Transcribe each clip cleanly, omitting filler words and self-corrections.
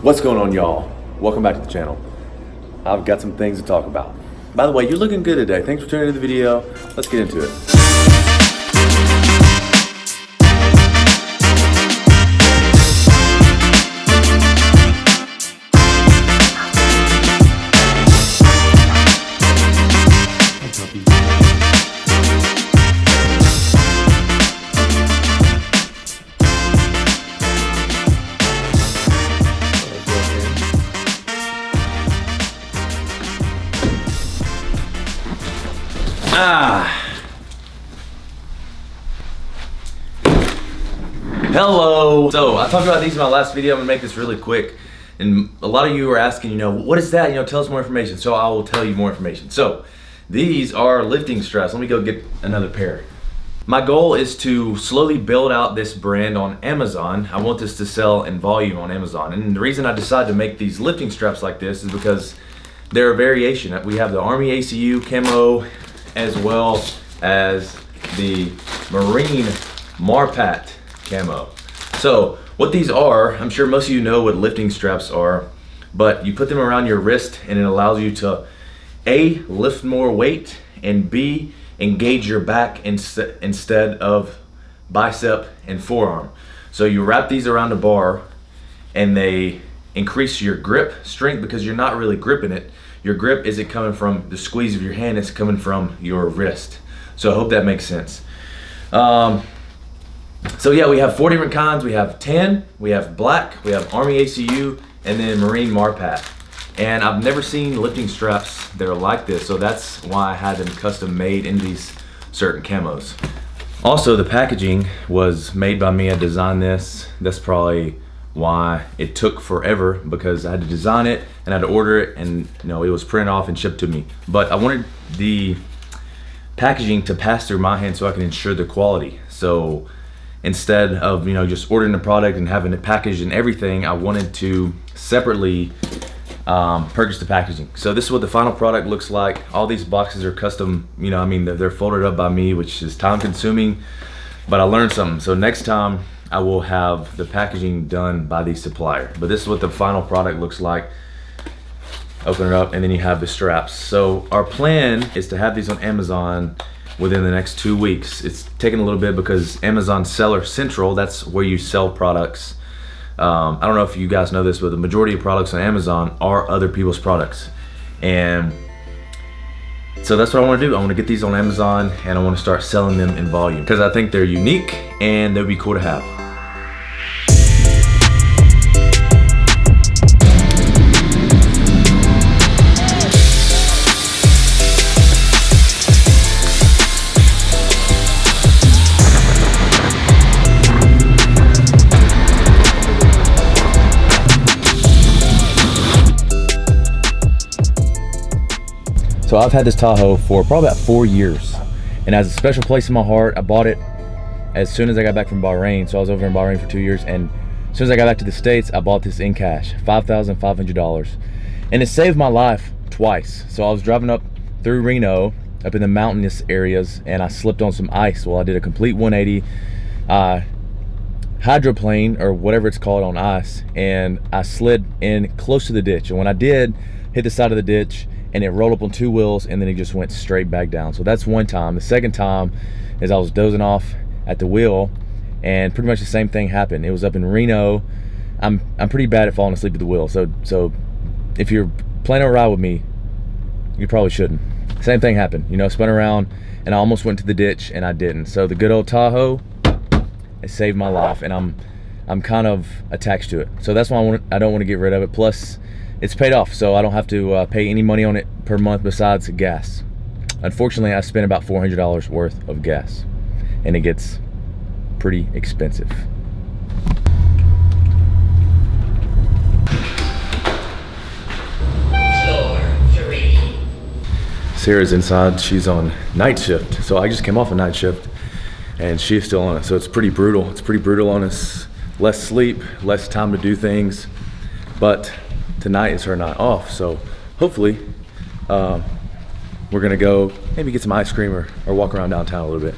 What's going on, y'all? Welcome back to the channel. I've got some things to talk about. By the way, you're looking good today. Thanks for tuning into the video. Let's get into it. Hello. So I talked about these in my last video. I'm gonna make this really quick. And a lot of you are asking, what is that? Tell us more information. So I will tell you more information. So these are lifting straps. Let me go get another pair. My goal is to slowly build out this brand on Amazon. I want this to sell in volume on Amazon. And the reason I decided to make these lifting straps like this is because they're a variation. We have the Army ACU camo as well as the Marine Marpat camo. So what these are, I'm sure most of you know what lifting straps are, but you put them around your wrist and it allows you to A, lift more weight, and B, engage your back instead of bicep and forearm. So you wrap these around a bar and they increase your grip strength because you're not really gripping it. Your grip isn't coming from the squeeze of your hand, it's coming from your wrist. So I hope that makes sense. So yeah, we have 4 different kinds. We have tan, we have black, we have Army ACU, and then Marine Marpat. And I've never seen lifting straps that are like this, so that's why I had them custom made in these certain camos. Also, the packaging was made by me. I designed this. That's probably why it took forever, because I had to design it and I had to order it, and it was printed off and shipped to me. But I wanted the packaging to pass through my hand so I can ensure the quality. So instead of just ordering the product and having it packaged and everything, I wanted to separately purchase the packaging. So this is what the final product looks like. All these boxes are custom, they're folded up by me, which is time consuming, but I learned something. So next time I will have the packaging done by the supplier. But this is what the final product looks like. Open it up and then you have the straps. So our plan is to have these on Amazon within the next 2 weeks. It's taken a little bit because Amazon Seller Central, that's where you sell products. I don't know if you guys know this, but the majority of products on Amazon are other people's products. And so that's what I want to do. I want to get these on Amazon and I want to start selling them in volume because I think they're unique and they'd be cool to have. So I've had this Tahoe for probably about 4 years and it has a special place in my heart. I bought it as soon as I got back from Bahrain. So I was over in Bahrain for 2 years, and as soon as I got back to the States, I bought this in cash, $5,500. And it saved my life twice. So I was driving up through Reno, up in the mountainous areas, and I slipped on some ice. Well, I did a complete 180 hydroplane or whatever it's called on ice, and I slid in close to the ditch. And when I did, hit the side of the ditch, and it rolled up on 2 wheels, and then it just went straight back down. So that's one time. The second time is I was dozing off at the wheel, and pretty much the same thing happened. It was up in Reno. I'm pretty bad at falling asleep at the wheel. So if you're planning a ride with me, you probably shouldn't. Same thing happened. Spun around, and I almost went to the ditch, and I didn't. So the good old Tahoe, it saved my life, and I'm kind of attached to it. So that's why I don't want to get rid of it. Plus, it's paid off, so I don't have to pay any money on it per month besides gas. Unfortunately, I spent about $400 worth of gas, and it gets pretty expensive. Floor 3. Sarah's inside. She's on night shift, so I just came off a night shift, and she's still on it. So it's pretty brutal. It's pretty brutal on us. Less sleep, less time to do things, but tonight is her night off, so hopefully we're gonna go maybe get some ice cream or walk around downtown a little bit.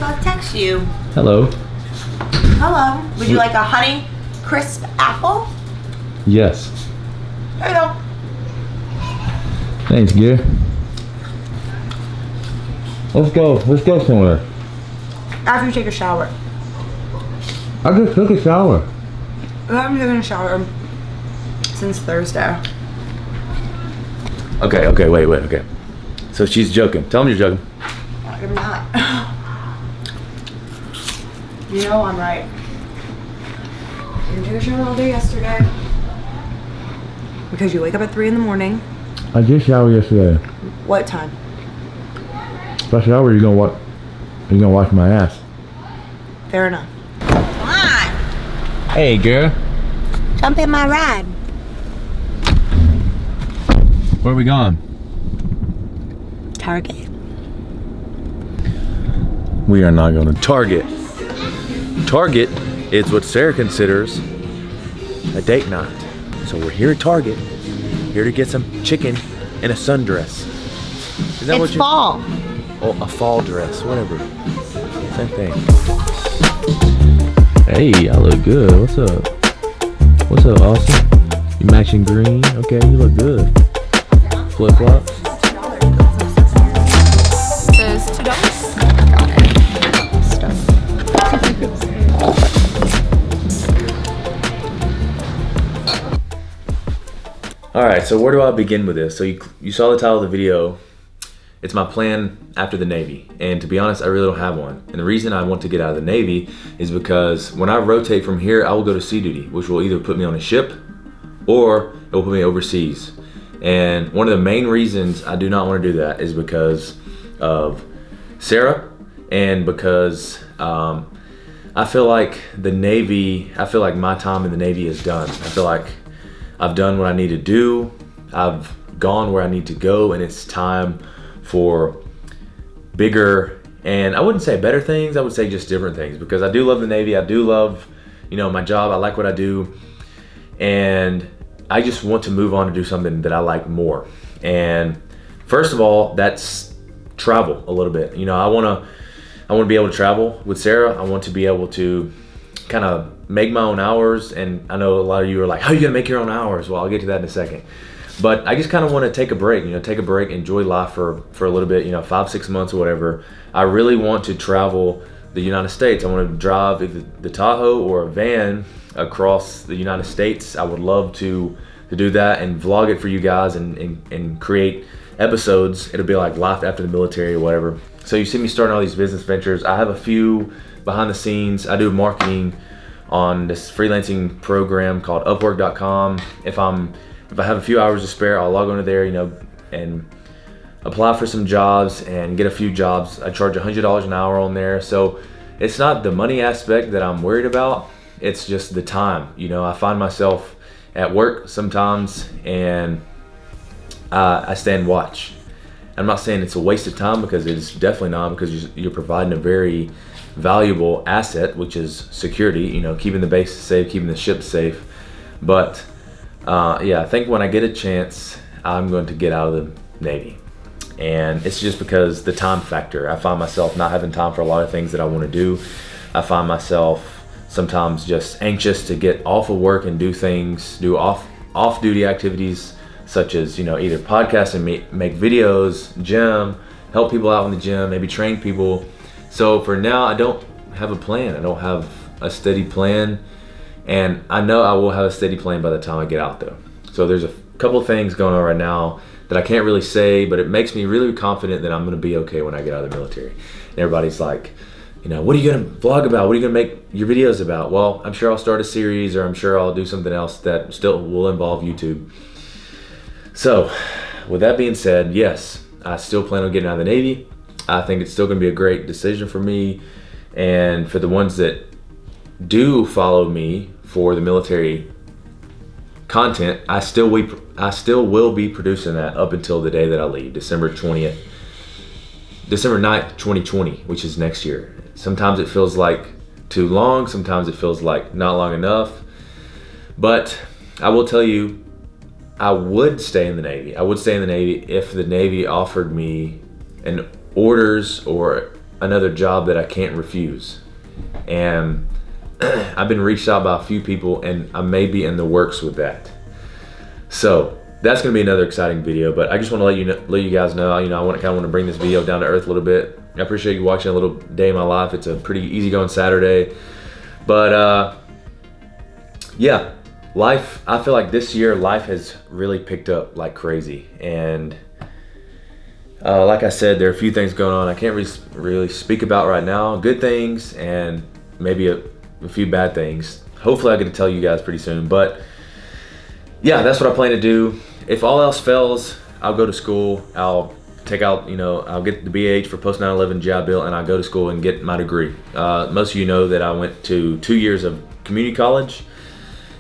I'll text you. Hello. Hello. Would you like a honey crisp apple? Yes. There you go. Thanks, Gary. Let's go. Let's go somewhere. After you take a shower. I just took a shower. I haven't taken a shower since Thursday. Okay, wait, okay. So she's joking. Tell me you're joking. I'm not. You know I'm right. I didn't take a shower all day yesterday. Because you wake up at 3 in the morning. I did shower yesterday. What time? If I shower, you're gonna wash my ass. Fair enough. Come on. Hey, girl. Jump in my ride. Where are we going? Target. We are not going to Target. Target is what Sarah considers a date night. So we're here at Target, here to get some chicken and a sundress. Is that It's fall. Oh, a fall dress, whatever. Same thing. Hey, I look good. What's up? What's up, Austen? You matching green? Okay, you look good. Flip flops. Says $2. All right, so where do I begin with this? So you saw the title of the video. It's my plan after the Navy. And to be honest, I really don't have one. And the reason I want to get out of the Navy is because when I rotate from here, I will go to sea duty, which will either put me on a ship or it will put me overseas. And one of the main reasons I do not want to do that is because of Sarah and because I feel like the Navy, I feel like my time in the Navy is done. I feel like I've done what I need to do. I've gone where I need to go, and it's time for bigger, and I wouldn't say better things, I would say just different things, because I do love the Navy. I do love, my job. I like what I do, and I just want to move on to do something that I like more. And first of all, that's travel a little bit. I want to be able to travel with Sarah. I want to be able to kind of make my own hours. And I know a lot of you are like, how are you gonna make your own hours? Well, I'll get to that in a second. But I just kind of want to take a break, enjoy life for a little bit, 5-6 months or whatever. I really want to travel the United States. I want to drive either the Tahoe or a van across the United States. I would love to do that and vlog it for you guys and create episodes. It'll be like life after the military or whatever. So you see me starting all these business ventures. I have a few behind the scenes. I do marketing on this freelancing program called Upwork.com. If I have a few hours to spare, I'll log onto there, and apply for some jobs and get a few jobs. I charge $100 an hour on there. So it's not the money aspect that I'm worried about. It's just the time. I find myself at work sometimes and I stay and watch. I'm not saying it's a waste of time, because it's definitely not, because you're providing a very valuable asset, which is security, keeping the base safe, keeping the ship safe. But I think when I get a chance, I'm going to get out of the Navy. And it's just because the time factor. I find myself not having time for a lot of things that I want to do. I find myself sometimes just anxious to get off of work and do things, do off-duty activities, such as, either podcast and make videos, gym, help people out in the gym, maybe train people. So for now, I don't have a plan. I don't have a steady plan. And I know I will have a steady plan by the time I get out though. So there's a couple of things going on right now that I can't really say, but it makes me really confident that I'm gonna be okay when I get out of the military. And everybody's like, what are you gonna vlog about? What are you gonna make your videos about? Well, I'm sure I'll start a series, or I'm sure I'll do something else that still will involve YouTube. So with that being said, yes, I still plan on getting out of the Navy. I think it's still gonna be a great decision for me. And for the ones that do follow me for the military content, I still will be producing that up until the day that I leave, December 9th, 2020, which is next year. Sometimes it feels like too long, sometimes it feels like not long enough. But I will tell you, I would stay in the Navy. I would stay in the Navy if the Navy offered me an orders or another job that I can't refuse. And I've been reached out by a few people, and I may be in the works with that. So that's gonna be another exciting video. But I just want to let you guys know. I kind of want to bring this video down to earth a little bit. I appreciate you watching a little day in my life. It's a pretty easygoing Saturday, but yeah, life. I feel like this year life has really picked up like crazy, and like I said, there are a few things going on I can't really speak about right now. Good things and maybe a few bad things. Hopefully I get to tell you guys pretty soon. But yeah, that's what I plan to do. If all else fails, I'll go to school. I'll take out, I'll get the BH for post 9/11 GI Bill, and I'll go to school and get my degree. Most of you know that I went to 2 years of community college,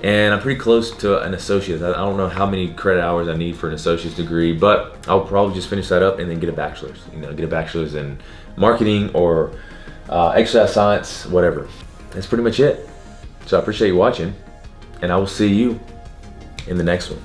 and I'm pretty close to an associate's. I don't know how many credit hours I need for an associate's degree, but I'll probably just finish that up and then get a bachelor's. Get a bachelor's in marketing or exercise science, whatever. That's pretty much it. So I appreciate you watching, and I will see you in the next one.